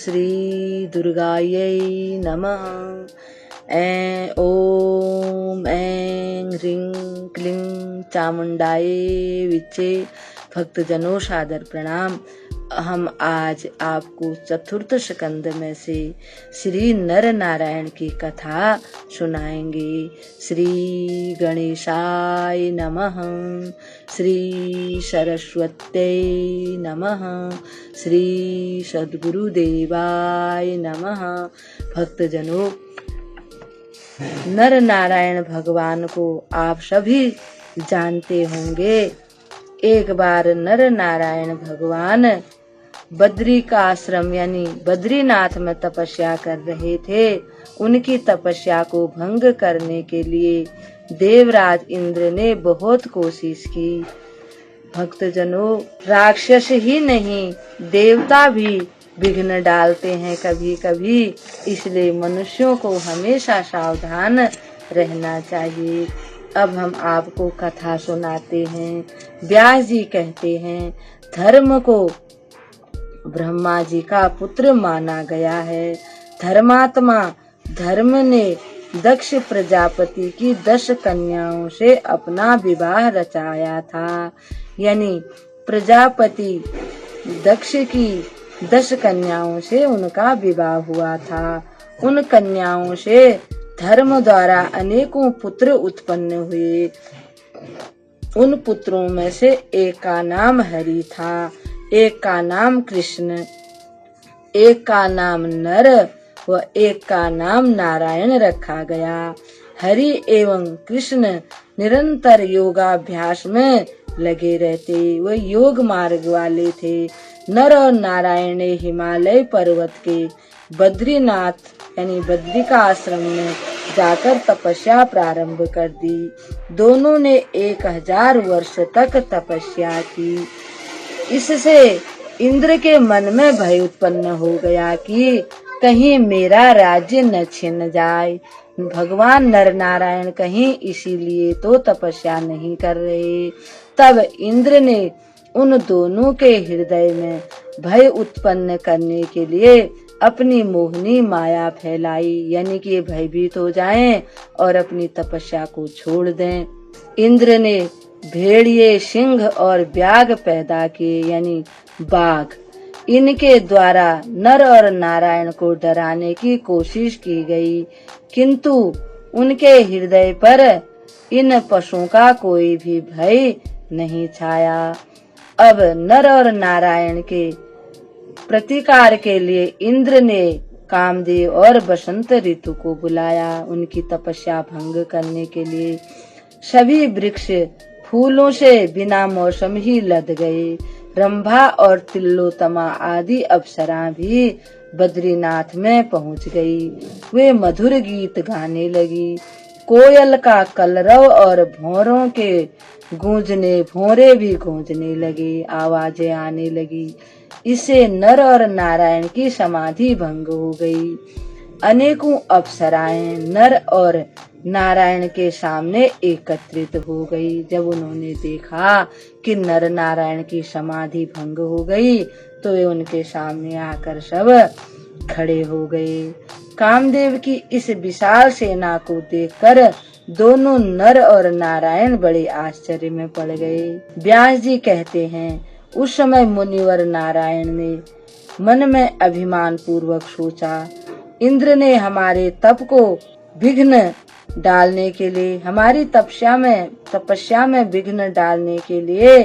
श्री दुर्गायै नमः। ओम ऐं ह्रीं क्लीं चामुंडाये विचे। भक्तजनों सादर प्रणाम। हम आज आपको चतुर्थ स्कंद में से श्री नर नारायण की कथा सुनाएंगे। श्री गणेशाय नमः, श्री सरस्वत्यै नमः, श्री सद्गुरुदेवाय नमः। भक्तजनों, नर नारायण भगवान को आप सभी जानते होंगे। एक बार नर नारायण भगवान बद्री का आश्रम यानी बद्रीनाथ में तपस्या कर रहे थे। उनकी तपस्या को भंग करने के लिए देवराज इंद्र ने बहुत कोशिश की। भक्तजनों, राक्षस ही नहीं देवता भी विघ्न डालते हैं कभी कभी, इसलिए मनुष्यों को हमेशा सावधान रहना चाहिए। अब हम आपको कथा सुनाते हैं। व्यास जी कहते हैं, धर्म को ब्रह्मा जी का पुत्र माना गया है। धर्मात्मा धर्म ने दक्ष प्रजापति की 10 कन्याओं से अपना विवाह रचाया था। यानी प्रजापति दक्ष की 10 कन्याओं से उनका विवाह हुआ था। उन कन्याओं से धर्म द्वारा अनेकों पुत्र उत्पन्न हुए। उन पुत्रों में से एक का नाम हरि था, एक का नाम कृष्ण, एक का नाम नर व एक का नाम नारायण रखा गया। हरि एवं कृष्ण निरंतर योगाभ्यास में लगे रहते। वे योग मार्ग वाले थे। नर और नारायण ने हिमालय पर्वत के बद्रीनाथ यानी बद्री का आश्रम में जाकर तपस्या प्रारंभ कर दी। दोनों ने 1000 वर्ष तक तपस्या की। इससे इंद्र के मन में भय उत्पन्न हो गया कि कहीं मेरा राज्य न छिन जाए। भगवान नर नारायण कहीं इसीलिए तो तपस्या नहीं कर रहे। तब इंद्र ने उन दोनों के हृदय में भय उत्पन्न करने के लिए अपनी मोहिनी माया फैलाई, यानी कि भयभीत हो जाएं और अपनी तपस्या को छोड़ दें। इंद्र ने भेड़िए, सिंह और व्याघ पैदा किए, यानी बाघ। इनके द्वारा नर और नारायण को डराने की कोशिश की गई, किंतु उनके हृदय पर इन पशुओं का कोई भी भय नहीं छाया। अब नर और नारायण के प्रतिकार के लिए इंद्र ने कामदेव और बसंत ऋतु को बुलाया। उनकी तपस्या भंग करने के लिए सभी वृक्ष फूलों से बिना मौसम ही लद गए। रंभा और तिलोत्तमा आदि अप्सरा भी बद्रीनाथ में पहुंच गई। वे मधुर गीत गाने लगी। कोयल का कलरव और भौरों के भौरे भी गूंजने लगे, आवाजें आने लगी। इससे नर और नारायण की समाधि भंग हो गई। अनेकों अप्सराएं नर और नारायण के सामने एकत्रित हो गई। जब उन्होंने देखा कि नर नारायण की समाधि भंग हो गई तो वे उनके सामने आकर सब खड़े हो गए। कामदेव की इस विशाल सेना को देखकर दोनों नर और नारायण बड़े आश्चर्य में पड़ गए। व्यास जी कहते हैं, उस समय मुनिवर नारायण ने मन में अभिमान पूर्वक सोचा, इंद्र ने हमारे तप को विघ्न डालने के लिए, हमारी तपस्या में विघ्न डालने के लिए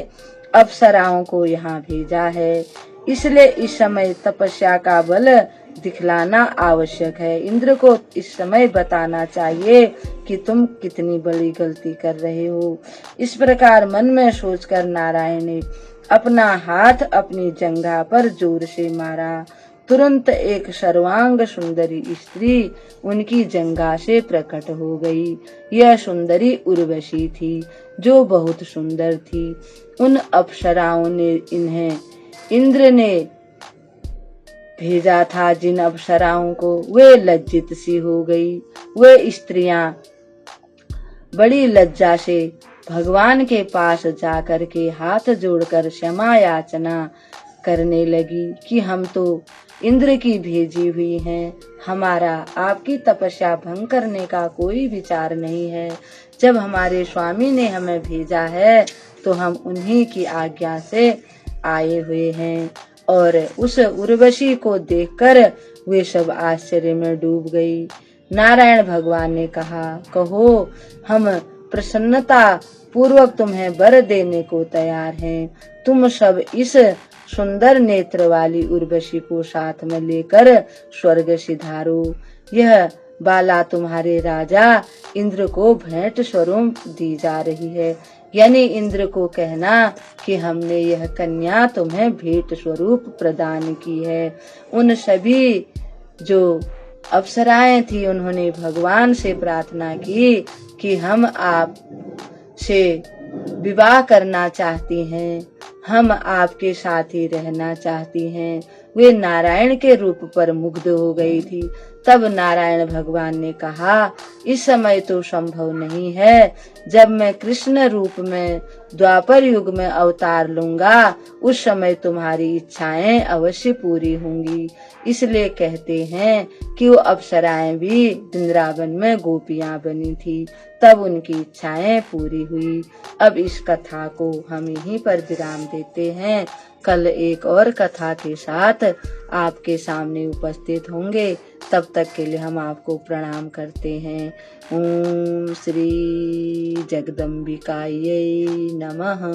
अप्सराओं को यहाँ भेजा है। इसलिए इस समय तपस्या का बल दिखलाना आवश्यक है। इंद्र को इस समय बताना चाहिए कि तुम कितनी बड़ी गलती कर रहे हो। इस प्रकार मन में सोचकर नारायण ने अपना हाथ अपनी जंघा पर जोर से मारा। तुरंत एक सर्वांग सुंदरी स्त्री उनकी जंघा से प्रकट हो गई। यह सुंदरी उर्वशी थी, जो बहुत सुंदर थी। उन अप्सराओं ने इन्हें इंद्र ने भेजा था। जिन अप्सराओं को वे लज्जित सी हो गई। वे स्त्रियां बड़ी लज्जा से भगवान के पास जाकर के हाथ जोड़कर क्षमा याचना करने लगी कि हम तो इंद्र की भेजी हुई हैं। हमारा आपकी तपस्या भंग करने का कोई विचार नहीं है। जब हमारे स्वामी ने हमें भेजा है तो हम उन्हीं की आज्ञा से आए हुए हैं। और उस उर्वशी को देखकर वे सब आश्चर्य में डूब गई। नारायण भगवान ने कहा, कहो, हम प्रसन्नता पूर्वक तुम्हें वर देने को तैयार हैं। तुम सब इस सुंदर नेत्र वाली उर्वशी को साथ में लेकर स्वर्ग सिधारो। यह बाला तुम्हारे राजा इंद्र को भेंट स्वरूप दी जा रही है। यानी इंद्र को कहना कि हमने यह कन्या तुम्हें भेंट स्वरूप प्रदान की है। उन सभी जो अप्सराएं थी उन्होंने भगवान से प्रार्थना की कि हम आप से विवाह करना चाहती हैं, हम आपके साथ ही रहना चाहती हैं। वे नारायण के रूप पर मुग्ध हो गई थी। तब नारायण भगवान ने कहा, इस समय तो संभव नहीं है। जब मैं कृष्ण रूप में द्वापर युग में अवतार लूंगा उस समय तुम्हारी इच्छाएं अवश्य पूरी होंगी। इसलिए कहते हैं कि वो अप्सराएं भी वृंदावन में गोपियां बनी थी, तब उनकी इच्छाएं पूरी हुई। अब इस कथा को हम यहीं पर विराम देते हैं। कल एक और कथा के साथ आपके सामने उपस्थित होंगे। तब तक के लिए हम आपको प्रणाम करते हैं। ओम श्री जगदम्बिकायै नमः।